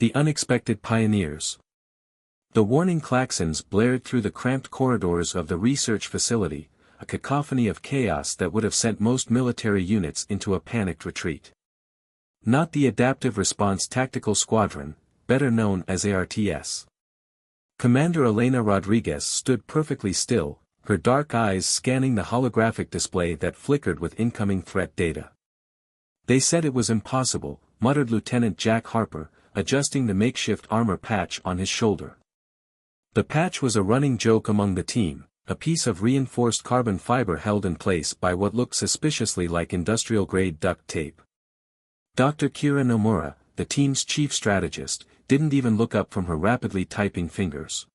The unexpected pioneers. The warning klaxons blared through the cramped corridors of the research facility, a cacophony of chaos that would have sent most military units into a panicked retreat. Not the Adaptive Response Tactical Squadron, better known as ARTS. Commander Elena Rodriguez stood perfectly still, her dark eyes scanning the holographic display that flickered with incoming threat data. "They said it was impossible," muttered Lieutenant Jack Harper, adjusting the makeshift armor patch on his shoulder. The patch was a running joke among the team, a piece of reinforced carbon fiber held in place by what looked suspiciously like industrial-grade duct tape. Dr. Kira Nomura, the team's chief strategist, didn't even look up from her rapidly typing fingers.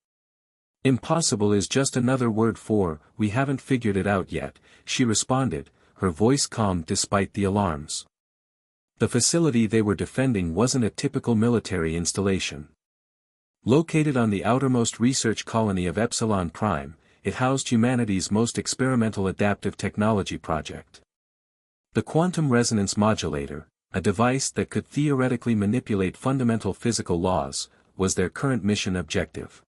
"Impossible is just another word for, we haven't figured it out yet," she responded, her voice calm despite the alarms. The facility they were defending wasn't a typical military installation. Located on the outermost research colony of Epsilon Prime, it housed humanity's most experimental adaptive technology project. The quantum resonance modulator, a device that could theoretically manipulate fundamental physical laws, was their current mission objective.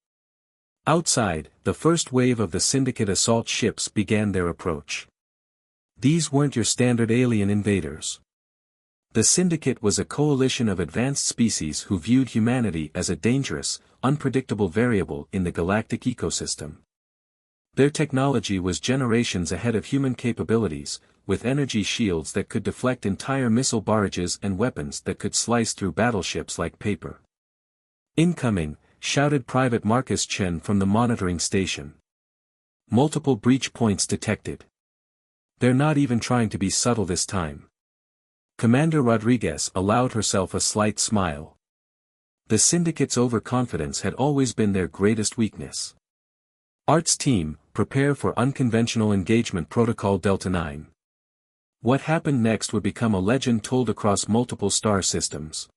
Outside, the first wave of the Syndicate assault ships began their approach. These weren't your standard alien invaders. The Syndicate was a coalition of advanced species who viewed humanity as a dangerous, unpredictable variable in the galactic ecosystem. Their technology was generations ahead of human capabilities, with energy shields that could deflect entire missile barrages and weapons that could slice through battleships like paper. "Incoming," shouted Private Marcus Chen from the monitoring station. "Multiple breach points detected. They're not even trying to be subtle this time." Commander Rodriguez allowed herself a slight smile. The Syndicate's overconfidence had always been their greatest weakness. "Art's team, prepare for unconventional engagement protocol Delta 9. What happened next would become a legend told across multiple star systems.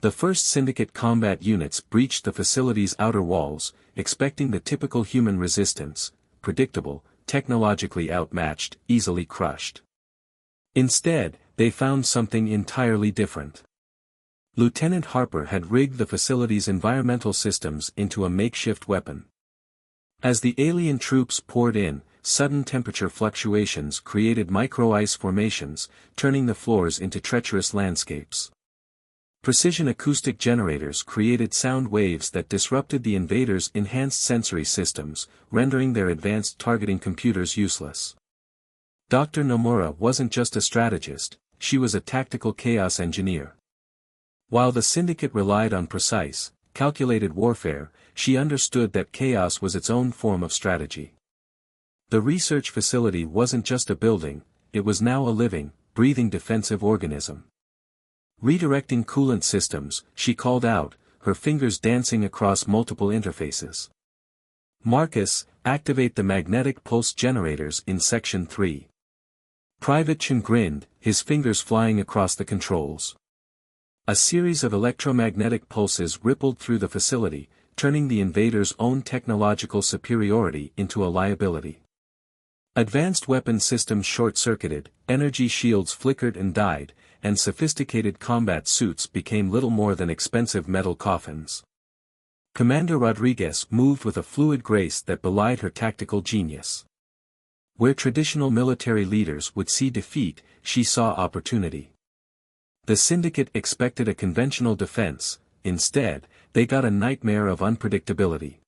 The first Syndicate combat units breached the facility's outer walls, expecting the typical human resistance, predictable, technologically outmatched, easily crushed. Instead, they found something entirely different. Lieutenant Harper had rigged the facility's environmental systems into a makeshift weapon. As the alien troops poured in, sudden temperature fluctuations created micro-ice formations, turning the floors into treacherous landscapes. Precision acoustic generators created sound waves that disrupted the invaders' enhanced sensory systems, rendering their advanced targeting computers useless. Dr. Nomura wasn't just a strategist, she was a tactical chaos engineer. While the Syndicate relied on precise, calculated warfare, she understood that chaos was its own form of strategy. The research facility wasn't just a building, it was now a living, breathing defensive organism. Redirecting coolant systems, she called out, her fingers dancing across multiple interfaces. "Marcus, activate the magnetic pulse generators in Section 3. Private Chen grinned, his fingers flying across the controls. A series of electromagnetic pulses rippled through the facility, turning the invaders' own technological superiority into a liability. Advanced weapon systems short-circuited, energy shields flickered and died, and sophisticated combat suits became little more than expensive metal coffins. Commander Rodriguez moved with a fluid grace that belied her tactical genius. Where traditional military leaders would see defeat, she saw opportunity. The Syndicate expected a conventional defense, instead, they got a nightmare of unpredictability.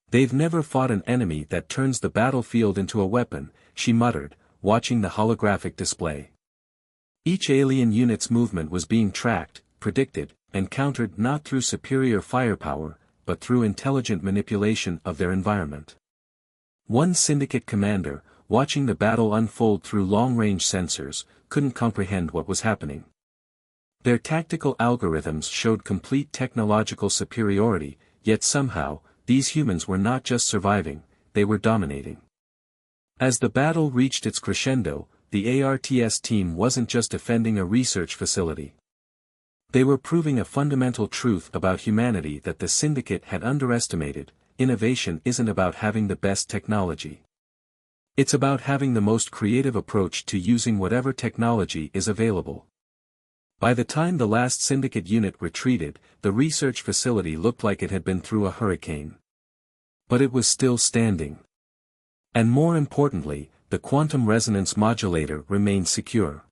"They've never fought an enemy that turns the battlefield into a weapon," she muttered, watching the holographic display. Each alien unit's movement was being tracked, predicted, and countered not through superior firepower, but through intelligent manipulation of their environment. One Syndicate commander, watching the battle unfold through long-range sensors, couldn't comprehend what was happening. Their tactical algorithms showed complete technological superiority, yet somehow, these humans were not just surviving, they were dominating. As the battle reached its crescendo, the ARTS team wasn't just defending a research facility. They were proving a fundamental truth about humanity that the Syndicate had underestimated: innovation isn't about having the best technology. It's about having the most creative approach to using whatever technology is available. By the time the last Syndicate unit retreated, the research facility looked like it had been through a hurricane. But it was still standing. And more importantly, the quantum resonance modulator remained secure.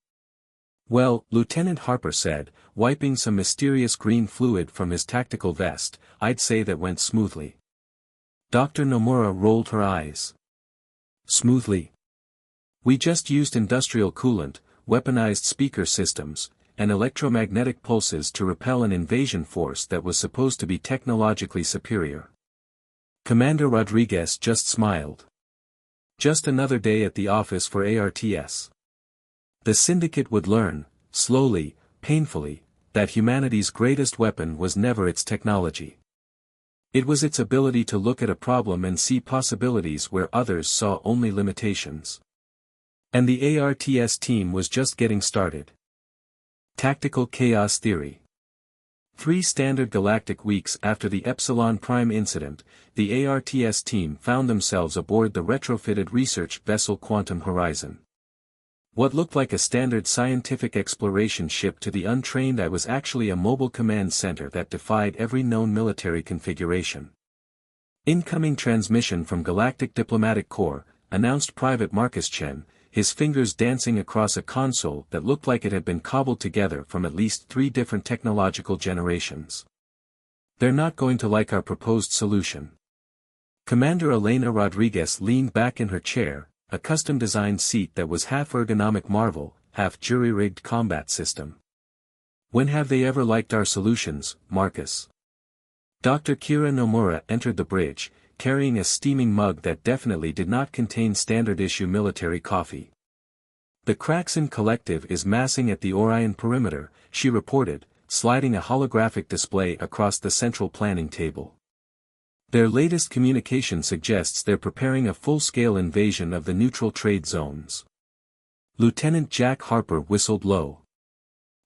"Well," Lieutenant Harper said, wiping some mysterious green fluid from his tactical vest, "I'd say that went smoothly." Dr. Nomura rolled her eyes. "Smoothly? We just used industrial coolant, weaponized speaker systems, and electromagnetic pulses to repel an invasion force that was supposed to be technologically superior." Commander Rodriguez just smiled. Just another day at the office for ARTS. The Syndicate would learn, slowly, painfully, that humanity's greatest weapon was never its technology. It was its ability to look at a problem and see possibilities where others saw only limitations. And the ARTS team was just getting started. Tactical Chaos Theory. 3 standard galactic weeks after the Epsilon Prime incident, the ARTS team found themselves aboard the retrofitted research vessel Quantum Horizon. What looked like a standard scientific exploration ship to the untrained eye was actually a mobile command center that defied every known military configuration. "Incoming transmission from Galactic Diplomatic Corps," announced Private Marcus Chen, his fingers dancing across a console that looked like it had been cobbled together from at least 3 different technological generations. "They're not going to like our proposed solution." Commander Elena Rodriguez leaned back in her chair, a custom-designed seat that was half ergonomic marvel, half jury-rigged combat system. "When have they ever liked our solutions, Marcus?" Dr. Kira Nomura entered the bridge, carrying a steaming mug that definitely did not contain standard-issue military coffee. "The Kraxin Collective is massing at the Orion perimeter," she reported, sliding a holographic display across the central planning table. "Their latest communication suggests they're preparing a full-scale invasion of the neutral trade zones." Lieutenant Jack Harper whistled low.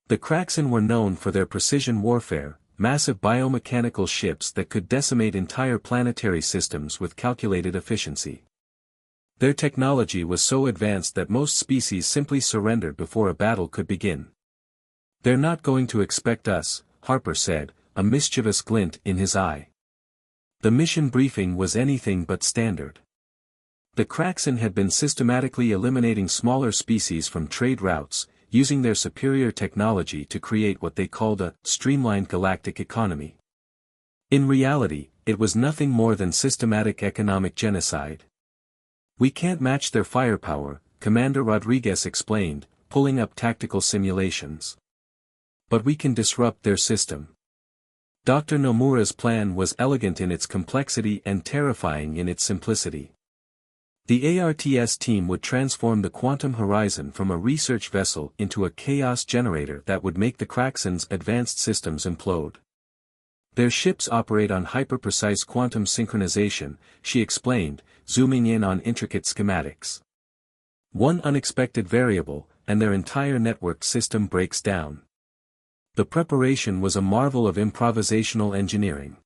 The Kraxin were known for their precision warfare, massive biomechanical ships that could decimate entire planetary systems with calculated efficiency. Their technology was so advanced that most species simply surrendered before a battle could begin. "They're not going to expect us," Harper said, a mischievous glint in his eye. The mission briefing was anything but standard. The Kraxin had been systematically eliminating smaller species from trade routes, using their superior technology to create what they called a streamlined galactic economy. In reality, it was nothing more than systematic economic genocide. "We can't match their firepower," Commander Rodriguez explained, pulling up tactical simulations. "But we can disrupt their system." Dr. Nomura's plan was elegant in its complexity and terrifying in its simplicity. The ARTS team would transform the Quantum Horizon from a research vessel into a chaos generator that would make the Kraxin's advanced systems implode. "Their ships operate on hyper-precise quantum synchronization," she explained, zooming in on intricate schematics. "One unexpected variable, and their entire network system breaks down." The preparation was a marvel of improvisational engineering.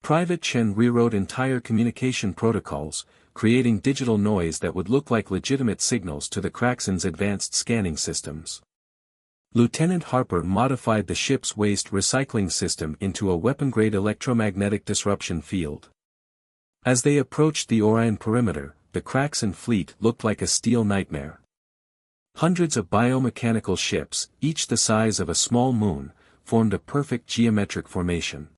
Private Chen rewrote entire communication protocols, creating digital noise that would look like legitimate signals to the Kraxin's advanced scanning systems. Lieutenant Harper modified the ship's waste recycling system into a weapon-grade electromagnetic disruption field. As they approached the Orion perimeter, the Kraxin fleet looked like a steel nightmare. Hundreds of biomechanical ships, each the size of a small moon, formed a perfect geometric formation.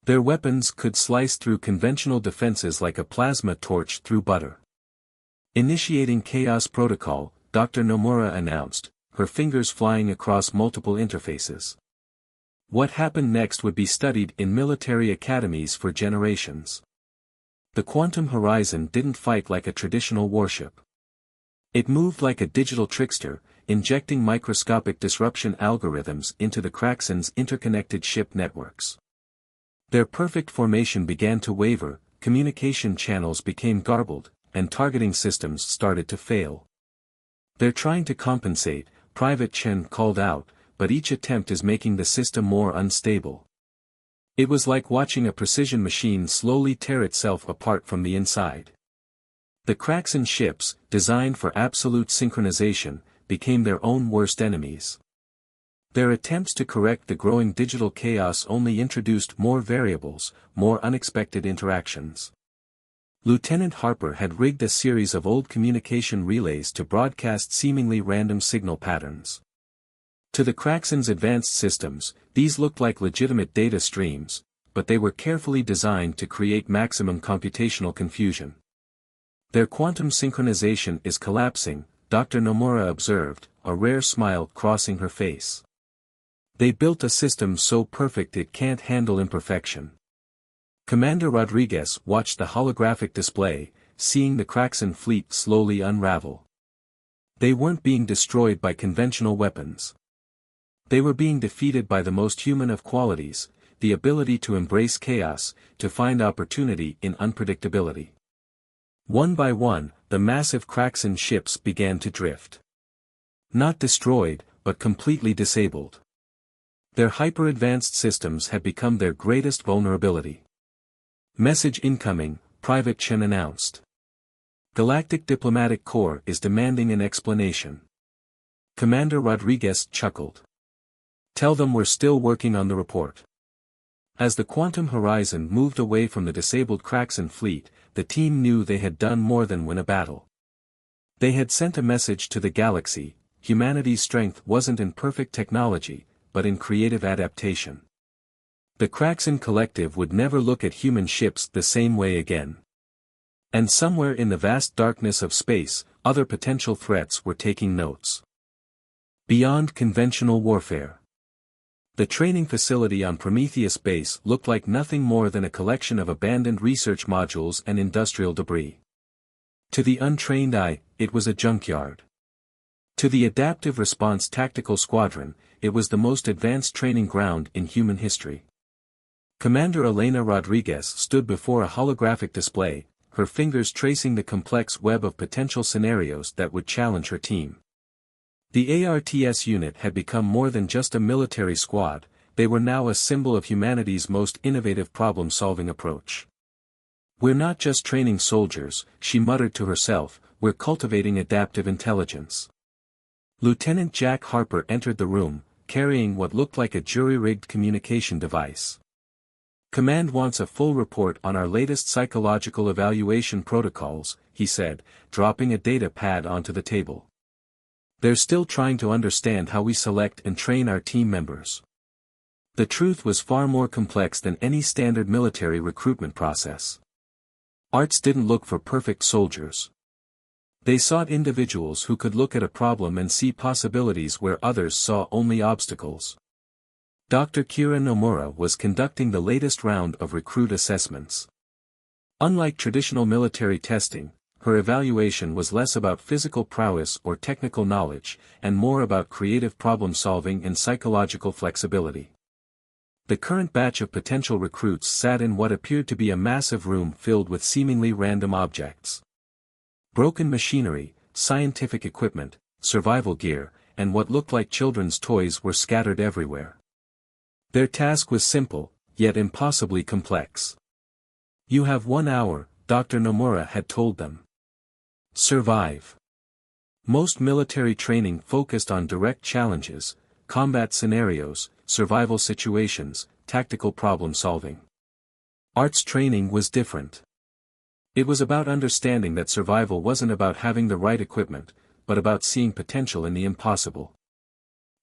Their weapons could slice through conventional defenses like a plasma torch through butter. "Initiating Chaos Protocol," Dr. Nomura announced, her fingers flying across multiple interfaces. What happened next would be studied in military academies for generations. The Quantum Horizon didn't fight like a traditional warship. It moved like a digital trickster, injecting microscopic disruption algorithms into the Kraxin's interconnected ship networks. Their perfect formation began to waver, communication channels became garbled, and targeting systems started to fail. "They're trying to compensate," Private Chen called out, "but each attempt is making the system more unstable." It was like watching a precision machine slowly tear itself apart from the inside. The Kraxin ships, designed for absolute synchronization, became their own worst enemies. Their attempts to correct the growing digital chaos only introduced more variables, more unexpected interactions. Lieutenant Harper had rigged a series of old communication relays to broadcast seemingly random signal patterns. To the Kraxen's advanced systems, these looked like legitimate data streams, but they were carefully designed to create maximum computational confusion. Their quantum synchronization is collapsing, Dr. Nomura observed, a rare smile crossing her face. They built a system so perfect it can't handle imperfection. Commander Rodriguez watched the holographic display, seeing the Kraxen fleet slowly unravel. They weren't being destroyed by conventional weapons. They were being defeated by the most human of qualities, the ability to embrace chaos, to find opportunity in unpredictability. One by one, the massive Kraxen ships began to drift. Not destroyed, but completely disabled. Their hyper-advanced systems had become their greatest vulnerability. Message incoming, Private Chen announced. Galactic Diplomatic Corps is demanding an explanation. Commander Rodriguez chuckled. Tell them we're still working on the report. As the quantum horizon moved away from the disabled Kraxen fleet, the team knew they had done more than win a battle. They had sent a message to the galaxy: humanity's strength wasn't in perfect technology, but in creative adaptation. The Kraxen collective would never look at human ships the same way again. And somewhere in the vast darkness of space, other potential threats were taking notes. Beyond conventional warfare. The training facility on Prometheus Base looked like nothing more than a collection of abandoned research modules and industrial debris. To the untrained eye, it was a junkyard. To the Adaptive Response Tactical Squadron, it was the most advanced training ground in human history. Commander Elena Rodriguez stood before a holographic display, her fingers tracing the complex web of potential scenarios that would challenge her team. The ARTS unit had become more than just a military squad, they were now a symbol of humanity's most innovative problem-solving approach. We're not just training soldiers, she muttered to herself, we're cultivating adaptive intelligence. Lieutenant Jack Harper entered the room, carrying what looked like a jury-rigged communication device. Command wants a full report on our latest psychological evaluation protocols, he said, dropping a data pad onto the table. They're still trying to understand how we select and train our team members. The truth was far more complex than any standard military recruitment process. ARTS didn't look for perfect soldiers. They sought individuals who could look at a problem and see possibilities where others saw only obstacles. Dr. Kira Nomura was conducting the latest round of recruit assessments. Unlike traditional military testing, her evaluation was less about physical prowess or technical knowledge, and more about creative problem-solving and psychological flexibility. The current batch of potential recruits sat in what appeared to be a massive room filled with seemingly random objects. Broken machinery, scientific equipment, survival gear, and what looked like children's toys were scattered everywhere. Their task was simple, yet impossibly complex. You have 1 hour, Dr. Nomura had told them. Survive. Most military training focused on direct challenges, combat scenarios, survival situations, tactical problem solving. ARTS training was different. It was about understanding that survival wasn't about having the right equipment, but about seeing potential in the impossible.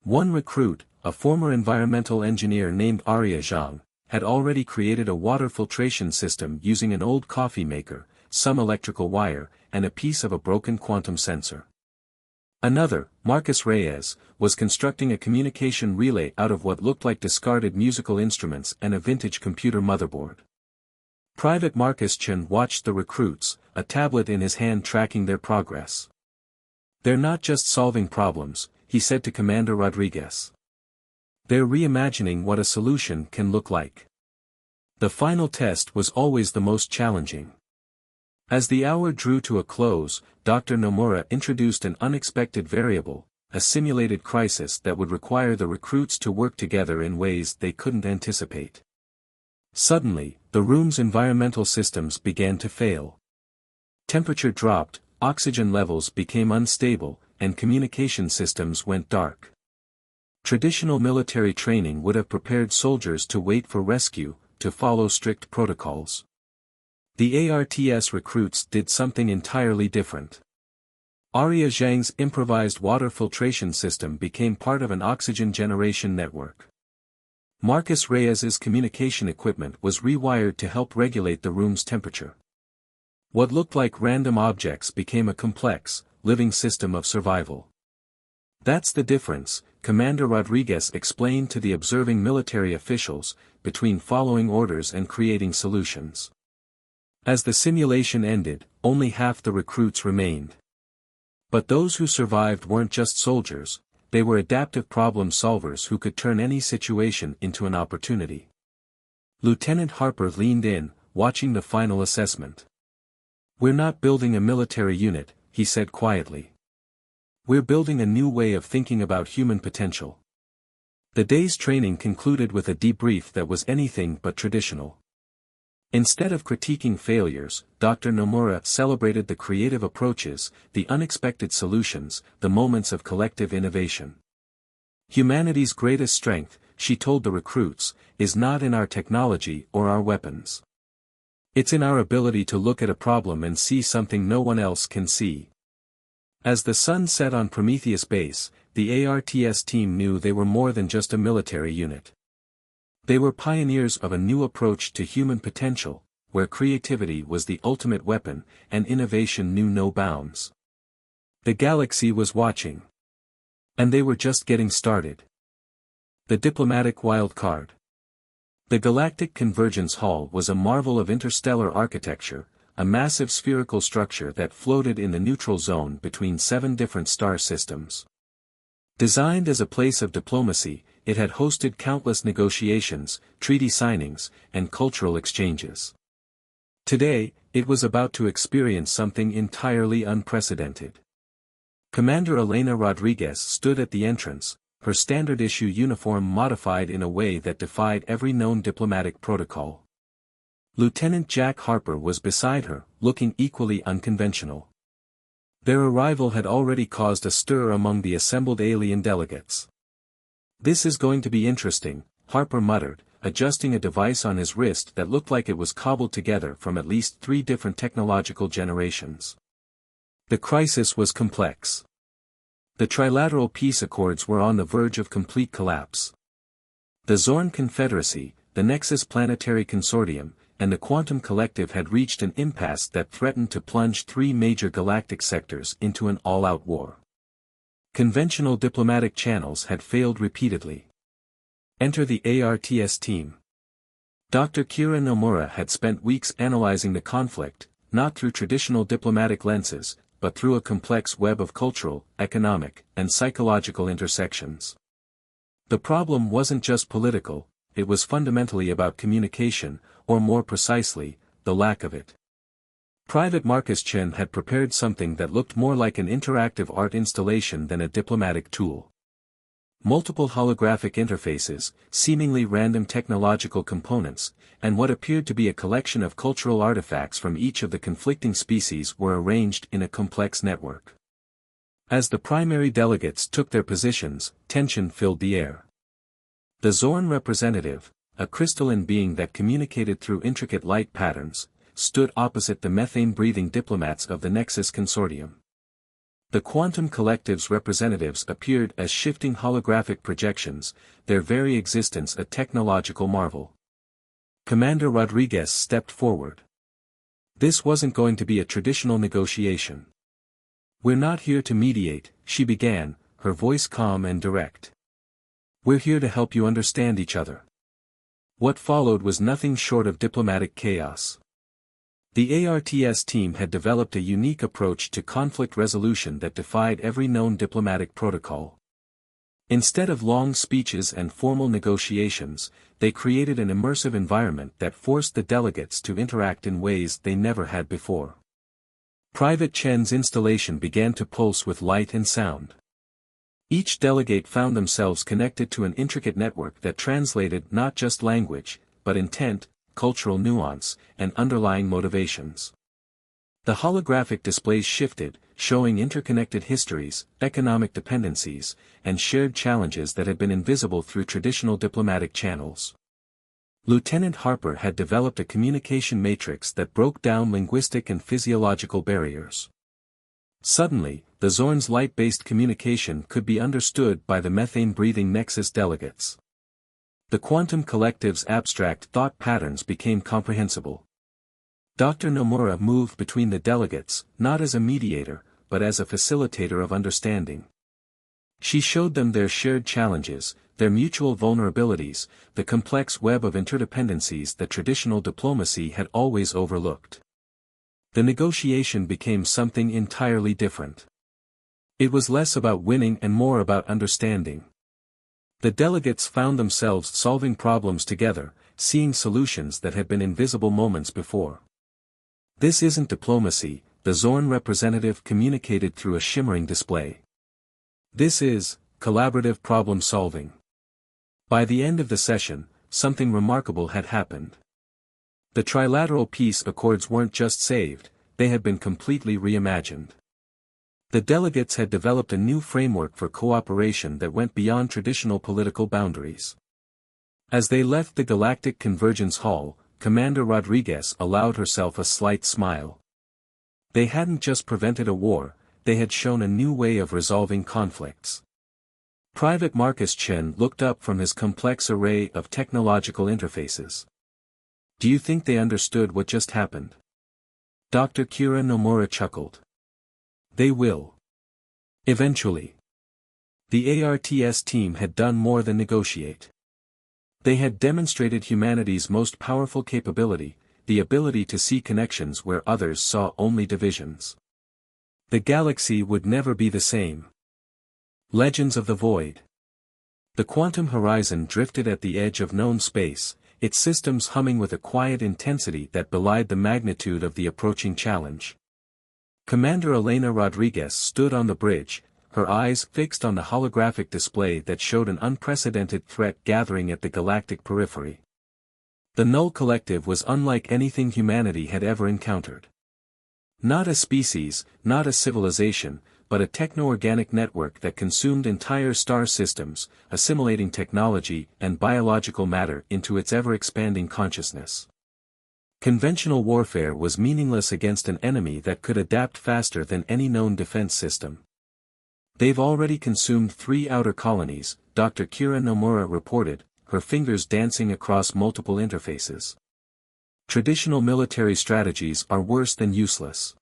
One recruit, a former environmental engineer named Arya Zhang, had already created a water filtration system using an old coffee maker, some electrical wire, and a piece of a broken quantum sensor. Another, Marcus Reyes, was constructing a communication relay out of what looked like discarded musical instruments and a vintage computer motherboard. Private Marcus Chen watched the recruits, a tablet in his hand tracking their progress. They're not just solving problems, he said to Commander Rodriguez. They're reimagining what a solution can look like. The final test was always the most challenging. As the hour drew to a close, Dr. Nomura introduced an unexpected variable, a simulated crisis that would require the recruits to work together in ways they couldn't anticipate. Suddenly, the room's environmental systems began to fail. Temperature dropped, oxygen levels became unstable, and communication systems went dark. Traditional military training would have prepared soldiers to wait for rescue, to follow strict protocols. The ARTS recruits did something entirely different. Arya Zhang's improvised water filtration system became part of an oxygen generation network. Marcus Reyes's communication equipment was rewired to help regulate the room's temperature. What looked like random objects became a complex, living system of survival. That's the difference, Commander Rodriguez explained to the observing military officials, between following orders and creating solutions. As the simulation ended, only half the recruits remained. But those who survived weren't just soldiers, they were adaptive problem solvers who could turn any situation into an opportunity. Lieutenant Harper leaned in, watching the final assessment. "We're not building a military unit," he said quietly. "We're building a new way of thinking about human potential." The day's training concluded with a debrief that was anything but traditional. Instead of critiquing failures, Dr. Nomura celebrated the creative approaches, the unexpected solutions, the moments of collective innovation. Humanity's greatest strength, she told the recruits, is not in our technology or our weapons. It's in our ability to look at a problem and see something no one else can see. As the sun set on Prometheus Base, the ARTS team knew they were more than just a military unit. They were pioneers of a new approach to human potential, where creativity was the ultimate weapon, and innovation knew no bounds. The galaxy was watching. And they were just getting started. The diplomatic wild card. The Galactic Convergence Hall was a marvel of interstellar architecture, a massive spherical structure that floated in the neutral zone between 7 different star systems. Designed as a place of diplomacy, it had hosted countless negotiations, treaty signings, and cultural exchanges. Today, it was about to experience something entirely unprecedented. Commander Elena Rodriguez stood at the entrance, her standard-issue uniform modified in a way that defied every known diplomatic protocol. Lieutenant Jack Harper was beside her, looking equally unconventional. Their arrival had already caused a stir among the assembled alien delegates. "This is going to be interesting," Harper muttered, adjusting a device on his wrist that looked like it was cobbled together from at least 3 different technological generations. The crisis was complex. The trilateral peace accords were on the verge of complete collapse. The Zorn Confederacy, the Nexus Planetary Consortium, and the Quantum Collective had reached an impasse that threatened to plunge 3 major galactic sectors into an all-out war. Conventional diplomatic channels had failed repeatedly. Enter the ARTS team. Dr. Kira Nomura had spent weeks analyzing the conflict, not through traditional diplomatic lenses, but through a complex web of cultural, economic, and psychological intersections. The problem wasn't just political, it was fundamentally about communication, or more precisely, the lack of it. Private Marcus Chen had prepared something that looked more like an interactive art installation than a diplomatic tool. Multiple holographic interfaces, seemingly random technological components, and what appeared to be a collection of cultural artifacts from each of the conflicting species were arranged in a complex network. As the primary delegates took their positions, tension filled the air. The Zorn representative, a crystalline being that communicated through intricate light patterns, stood opposite the methane-breathing diplomats of the Nexus Consortium. The Quantum Collective's representatives appeared as shifting holographic projections, their very existence a technological marvel. Commander Rodriguez stepped forward. This wasn't going to be a traditional negotiation. "We're not here to mediate," she began, her voice calm and direct. "We're here to help you understand each other." What followed was nothing short of diplomatic chaos. The ARTS team had developed a unique approach to conflict resolution that defied every known diplomatic protocol. Instead of long speeches and formal negotiations, they created an immersive environment that forced the delegates to interact in ways they never had before. Private Chen's installation began to pulse with light and sound. Each delegate found themselves connected to an intricate network that translated not just language, but intent, cultural nuance, and underlying motivations. The holographic displays shifted, showing interconnected histories, economic dependencies, and shared challenges that had been invisible through traditional diplomatic channels. Lieutenant Harper had developed a communication matrix that broke down linguistic and physiological barriers. Suddenly, the Zorn's light-based communication could be understood by the methane-breathing Nexus delegates. The quantum collective's abstract thought patterns became comprehensible. Dr. Nomura moved between the delegates, not as a mediator, but as a facilitator of understanding. She showed them their shared challenges, their mutual vulnerabilities, the complex web of interdependencies that traditional diplomacy had always overlooked. The negotiation became something entirely different. It was less about winning and more about understanding. The delegates found themselves solving problems together, seeing solutions that had been invisible moments before. This isn't diplomacy, the Zorn representative communicated through a shimmering display. This is collaborative problem solving. By the end of the session, something remarkable had happened. The trilateral peace accords weren't just saved, they had been completely reimagined. The delegates had developed a new framework for cooperation that went beyond traditional political boundaries. As they left the Galactic Convergence Hall, Commander Rodriguez allowed herself a slight smile. They hadn't just prevented a war, they had shown a new way of resolving conflicts. Private Marcus Chen looked up from his complex array of technological interfaces. Do you think they understood what just happened? Dr. Kira Nomura chuckled. They will. Eventually. The ARTS team had done more than negotiate. They had demonstrated humanity's most powerful capability, the ability to see connections where others saw only divisions. The galaxy would never be the same. Legends of the Void. The quantum horizon drifted at the edge of known space, its systems humming with a quiet intensity that belied the magnitude of the approaching challenge. Commander Elena Rodriguez stood on the bridge, her eyes fixed on the holographic display that showed an unprecedented threat gathering at the galactic periphery. The Null Collective was unlike anything humanity had ever encountered. Not a species, not a civilization, but a techno-organic network that consumed entire star systems, assimilating technology and biological matter into its ever-expanding consciousness. Conventional warfare was meaningless against an enemy that could adapt faster than any known defense system. They've already consumed 3 outer colonies, Dr. Kira Nomura reported, her fingers dancing across multiple interfaces. Traditional military strategies are worse than useless.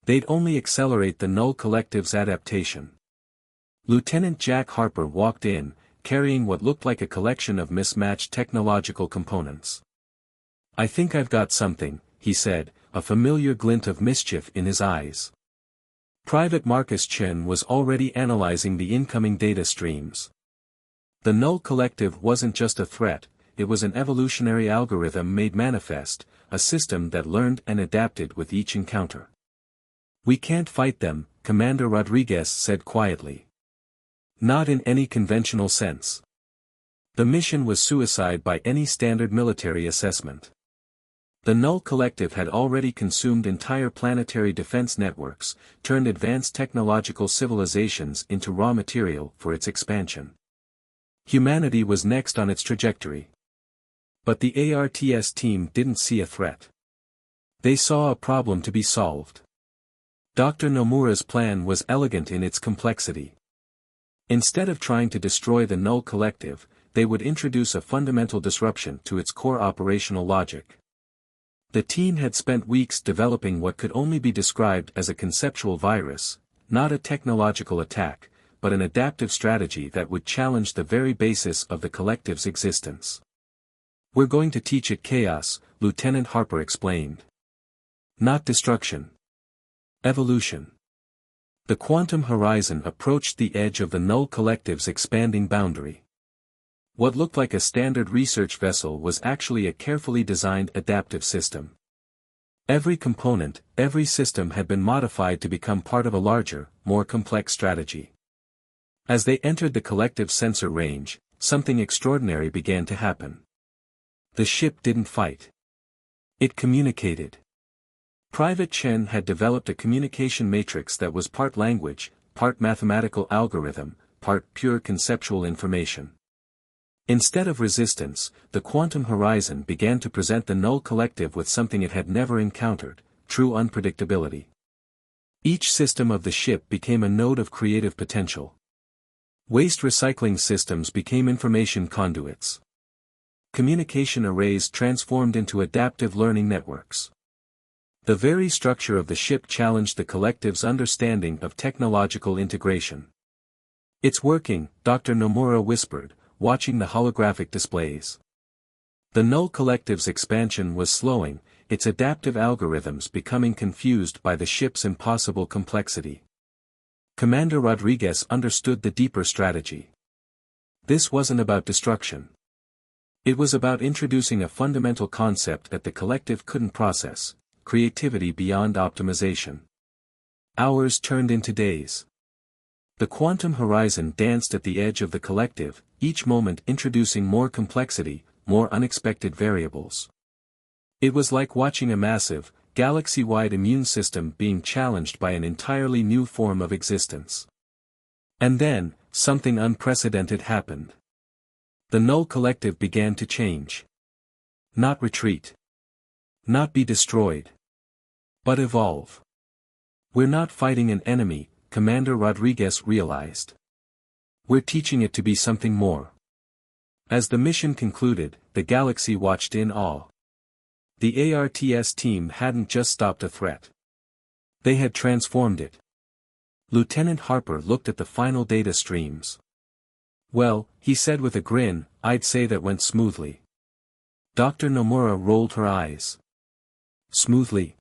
They'd only accelerate the Null Collective's adaptation. Lieutenant Jack Harper walked in, carrying what looked like a collection of mismatched technological components. I think I've got something, he said, a familiar glint of mischief in his eyes. Private Marcus Chen was already analyzing the incoming data streams. The Null Collective wasn't just a threat, it was an evolutionary algorithm made manifest, a system that learned and adapted with each encounter. We can't fight them, Commander Rodriguez said quietly. Not in any conventional sense. The mission was suicide by any standard military assessment. The Null Collective had already consumed entire planetary defense networks, turned advanced technological civilizations into raw material for its expansion. Humanity was next on its trajectory. But the ARTS team didn't see a threat. They saw a problem to be solved. Dr. Nomura's plan was elegant in its complexity. Instead of trying to destroy the Null Collective, they would introduce a fundamental disruption to its core operational logic. The team had spent weeks developing what could only be described as a conceptual virus, not a technological attack, but an adaptive strategy that would challenge the very basis of the collective's existence. We're going to teach it chaos, Lieutenant Harper explained. Not destruction. Evolution. The quantum horizon approached the edge of the Null Collective's expanding boundary. What looked like a standard research vessel was actually a carefully designed adaptive system. Every component, every system had been modified to become part of a larger, more complex strategy. As they entered the collective sensor range, something extraordinary began to happen. The ship didn't fight. It communicated. Private Chen had developed a communication matrix that was part language, part mathematical algorithm, part pure conceptual information. Instead of resistance, the quantum horizon began to present the null collective with something it had never encountered: true unpredictability. Each system of the ship became a node of creative potential. Waste recycling systems became information conduits. Communication arrays transformed into adaptive learning networks. The very structure of the ship challenged the collective's understanding of technological integration. "It's working," Dr. Nomura whispered, watching the holographic displays. The null collective's expansion was slowing, its adaptive algorithms becoming confused by the ship's impossible complexity. Commander Rodriguez understood the deeper strategy. This wasn't about destruction. It was about introducing a fundamental concept that the collective couldn't process: creativity beyond optimization. Hours turned into days. The quantum horizon danced at the edge of the collective, each moment introducing more complexity, more unexpected variables. It was like watching a massive, galaxy-wide immune system being challenged by an entirely new form of existence. And then, something unprecedented happened. The null collective began to change. Not retreat. Not be destroyed. But evolve. "We're not fighting an enemy," Commander Rodriguez realized. "We're teaching it to be something more." As the mission concluded, the galaxy watched in awe. The ARTS team hadn't just stopped a threat. They had transformed it. Lieutenant Harper looked at the final data streams. "Well," he said with a grin, "I'd say that went smoothly." Dr. Nomura rolled her eyes. "Smoothly?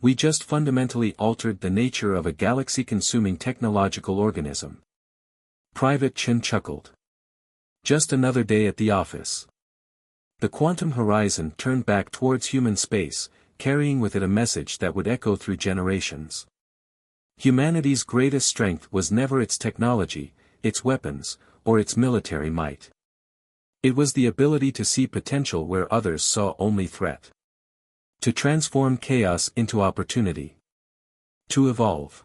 We just fundamentally altered the nature of a galaxy-consuming technological organism." Private Chen chuckled. Just another day at the office. The quantum horizon turned back towards human space, carrying with it a message that would echo through generations. Humanity's greatest strength was never its technology, its weapons, or its military might. It was the ability to see potential where others saw only threat. To transform chaos into opportunity. To evolve.